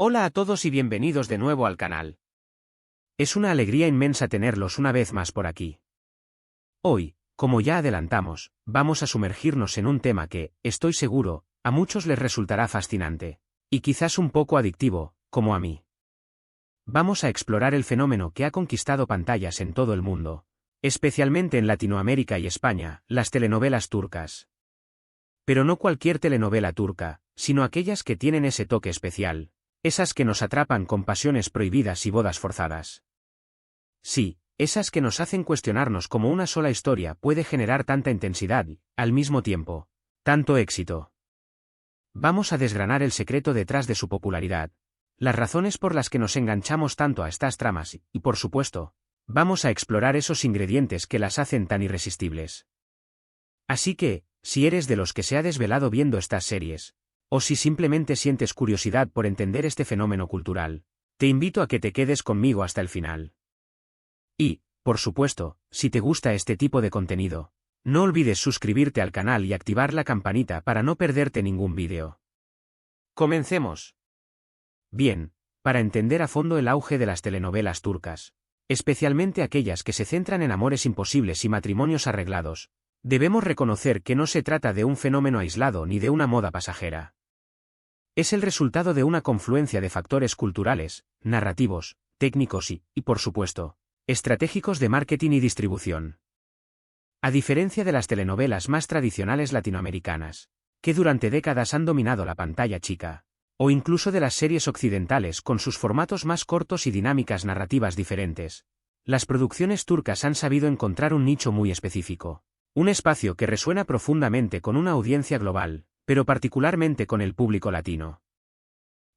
Hola a todos y bienvenidos de nuevo al canal. Es una alegría inmensa tenerlos una vez más por aquí. Hoy, como ya adelantamos, vamos a sumergirnos en un tema que, estoy seguro, a muchos les resultará fascinante, y quizás un poco adictivo, como a mí. Vamos a explorar el fenómeno que ha conquistado pantallas en todo el mundo, especialmente en Latinoamérica y España, las telenovelas turcas. Pero no cualquier telenovela turca, sino aquellas que tienen ese toque especial. Esas que nos atrapan con pasiones prohibidas y bodas forzadas. Sí, esas que nos hacen cuestionarnos cómo una sola historia puede generar tanta intensidad y, al mismo tiempo, tanto éxito. Vamos a desgranar el secreto detrás de su popularidad, las razones por las que nos enganchamos tanto a estas tramas y, por supuesto, vamos a explorar esos ingredientes que las hacen tan irresistibles. Así que, si eres de los que se ha desvelado viendo estas series, o si simplemente sientes curiosidad por entender este fenómeno cultural, te invito a que te quedes conmigo hasta el final. Y, por supuesto, si te gusta este tipo de contenido, no olvides suscribirte al canal y activar la campanita para no perderte ningún vídeo. ¡Comencemos! Bien, para entender a fondo el auge de las telenovelas turcas, especialmente aquellas que se centran en amores imposibles y matrimonios arreglados, debemos reconocer que no se trata de un fenómeno aislado ni de una moda pasajera. Es el resultado de una confluencia de factores culturales, narrativos, técnicos y, por supuesto, estratégicos de marketing y distribución. A diferencia de las telenovelas más tradicionales latinoamericanas, que durante décadas han dominado la pantalla chica, o incluso de las series occidentales con sus formatos más cortos y dinámicas narrativas diferentes, las producciones turcas han sabido encontrar un nicho muy específico, un espacio que resuena profundamente con una audiencia global, pero particularmente con el público latino.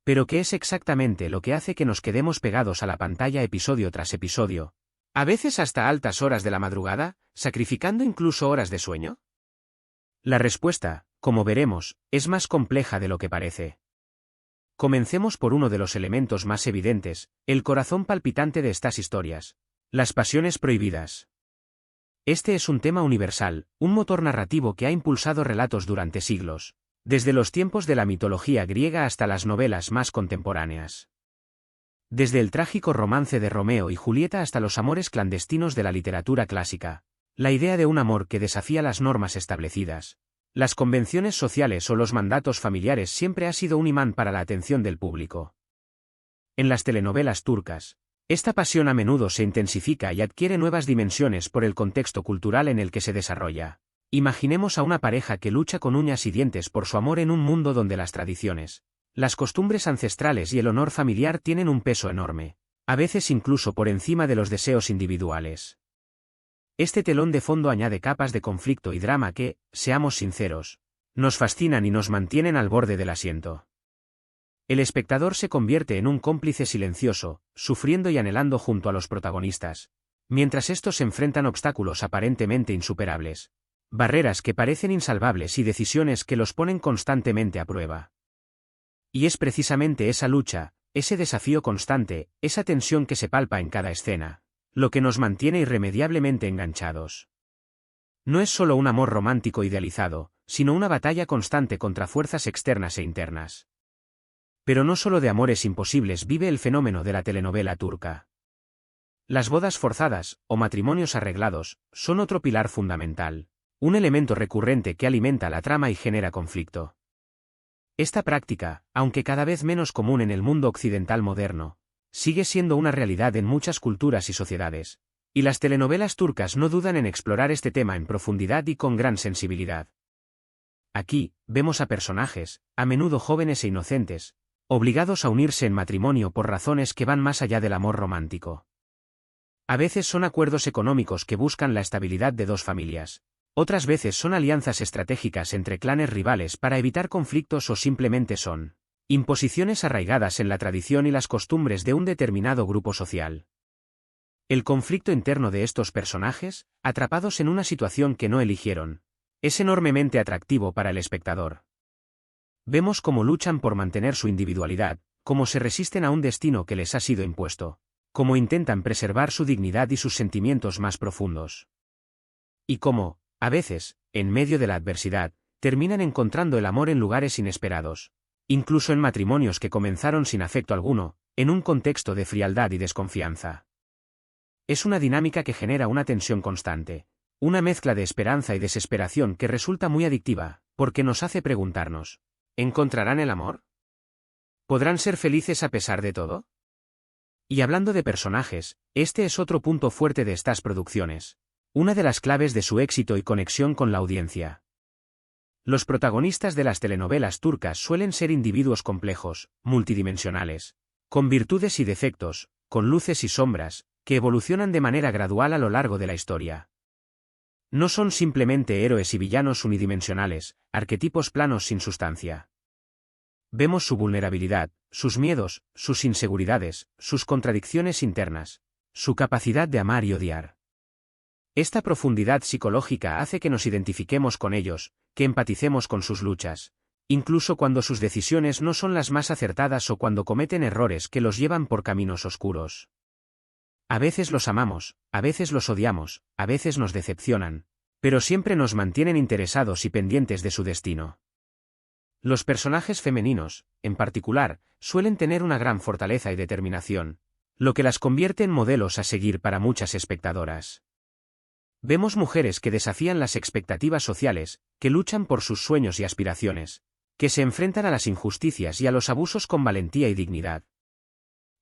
¿Pero qué es exactamente lo que hace que nos quedemos pegados a la pantalla episodio tras episodio, a veces hasta altas horas de la madrugada, sacrificando incluso horas de sueño? La respuesta, como veremos, es más compleja de lo que parece. Comencemos por uno de los elementos más evidentes, el corazón palpitante de estas historias: las pasiones prohibidas. Este es un tema universal, un motor narrativo que ha impulsado relatos durante siglos, desde los tiempos de la mitología griega hasta las novelas más contemporáneas. Desde el trágico romance de Romeo y Julieta hasta los amores clandestinos de la literatura clásica, la idea de un amor que desafía las normas establecidas, las convenciones sociales o los mandatos familiares siempre ha sido un imán para la atención del público. En las telenovelas turcas, esta pasión a menudo se intensifica y adquiere nuevas dimensiones por el contexto cultural en el que se desarrolla. Imaginemos a una pareja que lucha con uñas y dientes por su amor en un mundo donde las tradiciones, las costumbres ancestrales y el honor familiar tienen un peso enorme, a veces incluso por encima de los deseos individuales. Este telón de fondo añade capas de conflicto y drama que, seamos sinceros, nos fascinan y nos mantienen al borde del asiento. El espectador se convierte en un cómplice silencioso, sufriendo y anhelando junto a los protagonistas, mientras estos enfrentan obstáculos aparentemente insuperables, barreras que parecen insalvables y decisiones que los ponen constantemente a prueba. Y es precisamente esa lucha, ese desafío constante, esa tensión que se palpa en cada escena, lo que nos mantiene irremediablemente enganchados. No es solo un amor romántico idealizado, sino una batalla constante contra fuerzas externas e internas. Pero no solo de amores imposibles vive el fenómeno de la telenovela turca. Las bodas forzadas, o matrimonios arreglados, son otro pilar fundamental, un elemento recurrente que alimenta la trama y genera conflicto. Esta práctica, aunque cada vez menos común en el mundo occidental moderno, sigue siendo una realidad en muchas culturas y sociedades, y las telenovelas turcas no dudan en explorar este tema en profundidad y con gran sensibilidad. Aquí, vemos a personajes, a menudo jóvenes e inocentes, obligados a unirse en matrimonio por razones que van más allá del amor romántico. A veces son acuerdos económicos que buscan la estabilidad de dos familias. Otras veces son alianzas estratégicas entre clanes rivales para evitar conflictos o simplemente son imposiciones arraigadas en la tradición y las costumbres de un determinado grupo social. El conflicto interno de estos personajes, atrapados en una situación que no eligieron, es enormemente atractivo para el espectador. Vemos cómo luchan por mantener su individualidad, cómo se resisten a un destino que les ha sido impuesto, cómo intentan preservar su dignidad y sus sentimientos más profundos. Y cómo, a veces, en medio de la adversidad, terminan encontrando el amor en lugares inesperados, incluso en matrimonios que comenzaron sin afecto alguno, en un contexto de frialdad y desconfianza. Es una dinámica que genera una tensión constante, una mezcla de esperanza y desesperación que resulta muy adictiva, porque nos hace preguntarnos, ¿encontrarán el amor? ¿Podrán ser felices a pesar de todo? Y hablando de personajes, este es otro punto fuerte de estas producciones, una de las claves de su éxito y conexión con la audiencia. Los protagonistas de las telenovelas turcas suelen ser individuos complejos, multidimensionales, con virtudes y defectos, con luces y sombras, que evolucionan de manera gradual a lo largo de la historia. No son simplemente héroes y villanos unidimensionales, arquetipos planos sin sustancia. Vemos su vulnerabilidad, sus miedos, sus inseguridades, sus contradicciones internas, su capacidad de amar y odiar. Esta profundidad psicológica hace que nos identifiquemos con ellos, que empaticemos con sus luchas, incluso cuando sus decisiones no son las más acertadas o cuando cometen errores que los llevan por caminos oscuros. A veces los amamos, a veces los odiamos, a veces nos decepcionan, pero siempre nos mantienen interesados y pendientes de su destino. Los personajes femeninos, en particular, suelen tener una gran fortaleza y determinación, lo que las convierte en modelos a seguir para muchas espectadoras. Vemos mujeres que desafían las expectativas sociales, que luchan por sus sueños y aspiraciones, que se enfrentan a las injusticias y a los abusos con valentía y dignidad.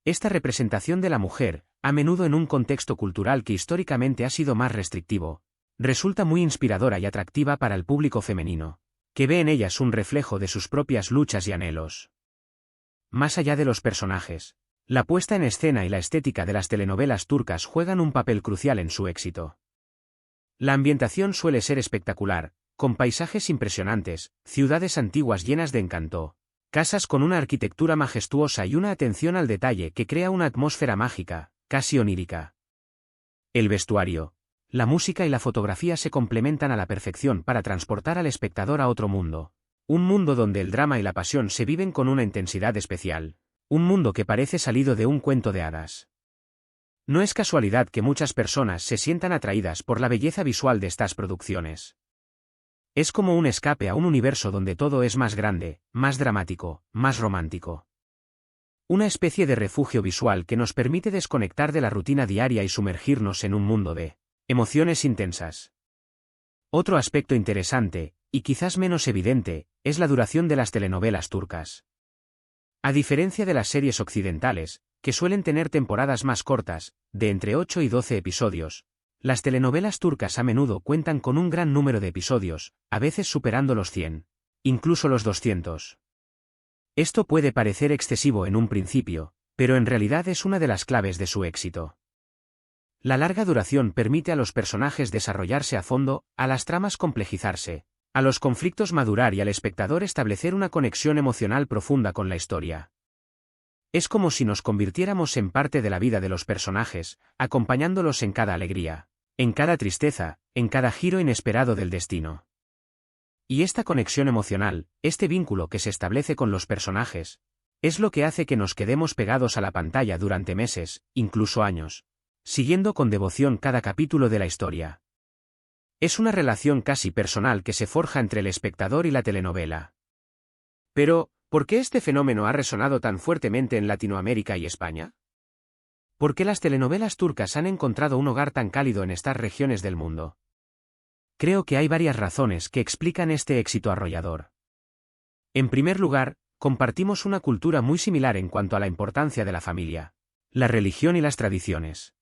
Esta representación de la mujer, a menudo en un contexto cultural que históricamente ha sido más restrictivo, resulta muy inspiradora y atractiva para el público femenino, que ve en ellas un reflejo de sus propias luchas y anhelos. Más allá de los personajes, la puesta en escena y la estética de las telenovelas turcas juegan un papel crucial en su éxito. La ambientación suele ser espectacular, con paisajes impresionantes, ciudades antiguas llenas de encanto, casas con una arquitectura majestuosa y una atención al detalle que crea una atmósfera mágica, casi onírica. El vestuario, la música y la fotografía se complementan a la perfección para transportar al espectador a otro mundo, un mundo donde el drama y la pasión se viven con una intensidad especial, un mundo que parece salido de un cuento de hadas. No es casualidad que muchas personas se sientan atraídas por la belleza visual de estas producciones. Es como un escape a un universo donde todo es más grande, más dramático, más romántico. Una especie de refugio visual que nos permite desconectar de la rutina diaria y sumergirnos en un mundo de emociones intensas. Otro aspecto interesante, y quizás menos evidente, es la duración de las telenovelas turcas. A diferencia de las series occidentales, que suelen tener temporadas más cortas, de entre 8 y 12 episodios, las telenovelas turcas a menudo cuentan con un gran número de episodios, a veces superando los 100, incluso los 200. Esto puede parecer excesivo en un principio, pero en realidad es una de las claves de su éxito. La larga duración permite a los personajes desarrollarse a fondo, a las tramas complejizarse, a los conflictos madurar y al espectador establecer una conexión emocional profunda con la historia. Es como si nos convirtiéramos en parte de la vida de los personajes, acompañándolos en cada alegría, en cada tristeza, en cada giro inesperado del destino. Y esta conexión emocional, este vínculo que se establece con los personajes, es lo que hace que nos quedemos pegados a la pantalla durante meses, incluso años, siguiendo con devoción cada capítulo de la historia. Es una relación casi personal que se forja entre el espectador y la telenovela. Pero, ¿por qué este fenómeno ha resonado tan fuertemente en Latinoamérica y España? ¿Por qué las telenovelas turcas han encontrado un hogar tan cálido en estas regiones del mundo? Creo que hay varias razones que explican este éxito arrollador. En primer lugar, compartimos una cultura muy similar en cuanto a la importancia de la familia, la religión y las tradiciones.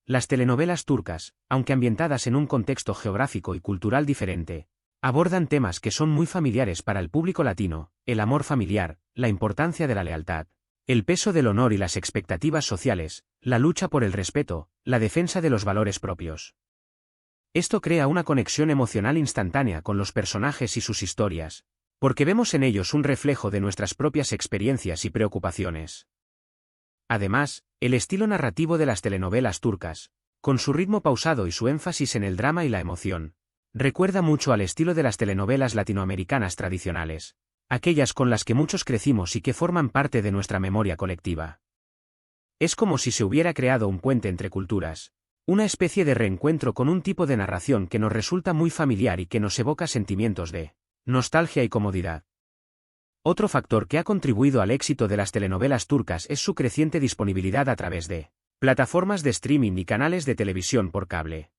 Las telenovelas turcas, aunque ambientadas en un contexto geográfico y cultural diferente, abordan temas que son muy familiares para el público latino: el amor familiar, la importancia de la lealtad, el peso del honor y las expectativas sociales, la lucha por el respeto, la defensa de los valores propios. Esto crea una conexión emocional instantánea con los personajes y sus historias, porque vemos en ellos un reflejo de nuestras propias experiencias y preocupaciones. Además, el estilo narrativo de las telenovelas turcas, con su ritmo pausado y su énfasis en el drama y la emoción, recuerda mucho al estilo de las telenovelas latinoamericanas tradicionales, aquellas con las que muchos crecimos y que forman parte de nuestra memoria colectiva. Es como si se hubiera creado un puente entre culturas, una especie de reencuentro con un tipo de narración que nos resulta muy familiar y que nos evoca sentimientos de nostalgia y comodidad. Otro factor que ha contribuido al éxito de las telenovelas turcas es su creciente disponibilidad a través de plataformas de streaming y canales de televisión por cable.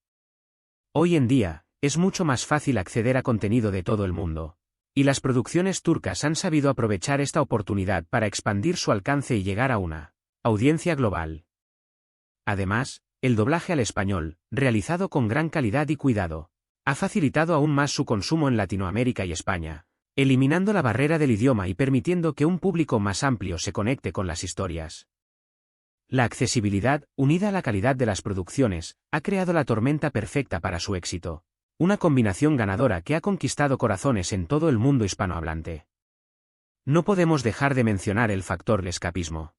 Hoy en día, es mucho más fácil acceder a contenido de todo el mundo. Y las producciones turcas han sabido aprovechar esta oportunidad para expandir su alcance y llegar a una audiencia global. Además, el doblaje al español, realizado con gran calidad y cuidado, ha facilitado aún más su consumo en Latinoamérica y España, eliminando la barrera del idioma y permitiendo que un público más amplio se conecte con las historias. La accesibilidad, unida a la calidad de las producciones, ha creado la tormenta perfecta para su éxito. Una combinación ganadora que ha conquistado corazones en todo el mundo hispanohablante. No podemos dejar de mencionar el factor escapismo.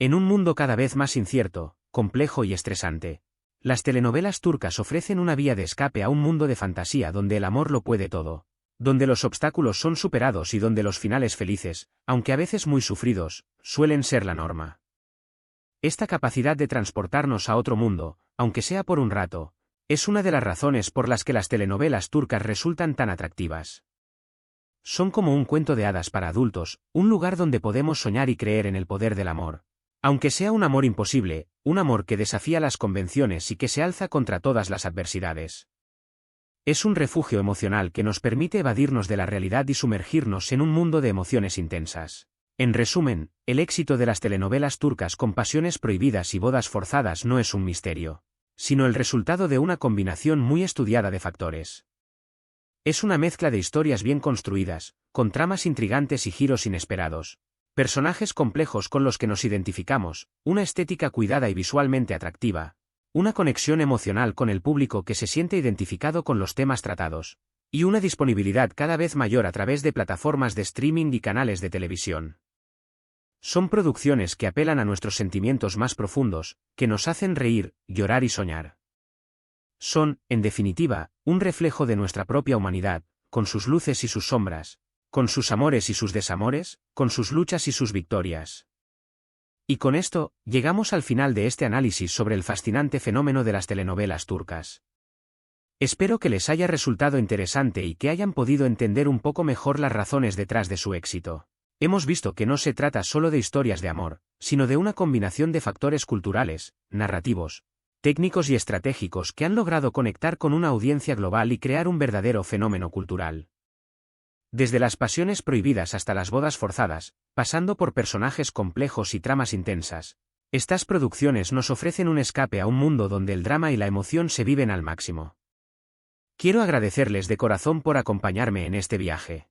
En un mundo cada vez más incierto, complejo y estresante, las telenovelas turcas ofrecen una vía de escape a un mundo de fantasía donde el amor lo puede todo, donde los obstáculos son superados y donde los finales felices, aunque a veces muy sufridos, suelen ser la norma. Esta capacidad de transportarnos a otro mundo, aunque sea por un rato, es una de las razones por las que las telenovelas turcas resultan tan atractivas. Son como un cuento de hadas para adultos, un lugar donde podemos soñar y creer en el poder del amor. Aunque sea un amor imposible, un amor que desafía las convenciones y que se alza contra todas las adversidades. Es un refugio emocional que nos permite evadirnos de la realidad y sumergirnos en un mundo de emociones intensas. En resumen, el éxito de las telenovelas turcas con Pasiones prohibidas y Bodas forzadas no es un misterio, sino el resultado de una combinación muy estudiada de factores. Es una mezcla de historias bien construidas, con tramas intrigantes y giros inesperados, personajes complejos con los que nos identificamos, una estética cuidada y visualmente atractiva, una conexión emocional con el público que se siente identificado con los temas tratados, y una disponibilidad cada vez mayor a través de plataformas de streaming y canales de televisión. Son producciones que apelan a nuestros sentimientos más profundos, que nos hacen reír, llorar y soñar. Son, en definitiva, un reflejo de nuestra propia humanidad, con sus luces y sus sombras, con sus amores y sus desamores, con sus luchas y sus victorias. Y con esto, llegamos al final de este análisis sobre el fascinante fenómeno de las telenovelas turcas. Espero que les haya resultado interesante y que hayan podido entender un poco mejor las razones detrás de su éxito. Hemos visto que no se trata solo de historias de amor, sino de una combinación de factores culturales, narrativos, técnicos y estratégicos que han logrado conectar con una audiencia global y crear un verdadero fenómeno cultural. Desde las Pasiones prohibidas hasta las Bodas forzadas, pasando por personajes complejos y tramas intensas, estas producciones nos ofrecen un escape a un mundo donde el drama y la emoción se viven al máximo. Quiero agradecerles de corazón por acompañarme en este viaje.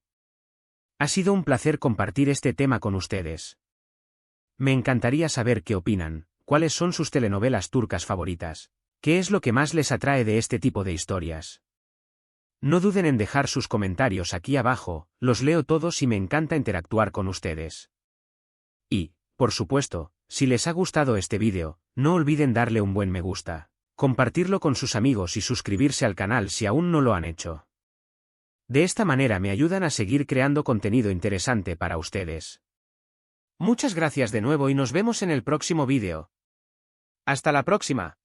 Ha sido un placer compartir este tema con ustedes. Me encantaría saber qué opinan, cuáles son sus telenovelas turcas favoritas, qué es lo que más les atrae de este tipo de historias. No duden en dejar sus comentarios aquí abajo, los leo todos y me encanta interactuar con ustedes. Y, por supuesto, si les ha gustado este vídeo, no olviden darle un buen me gusta, compartirlo con sus amigos y suscribirse al canal si aún no lo han hecho. De esta manera me ayudan a seguir creando contenido interesante para ustedes. Muchas gracias de nuevo y nos vemos en el próximo vídeo. ¡Hasta la próxima!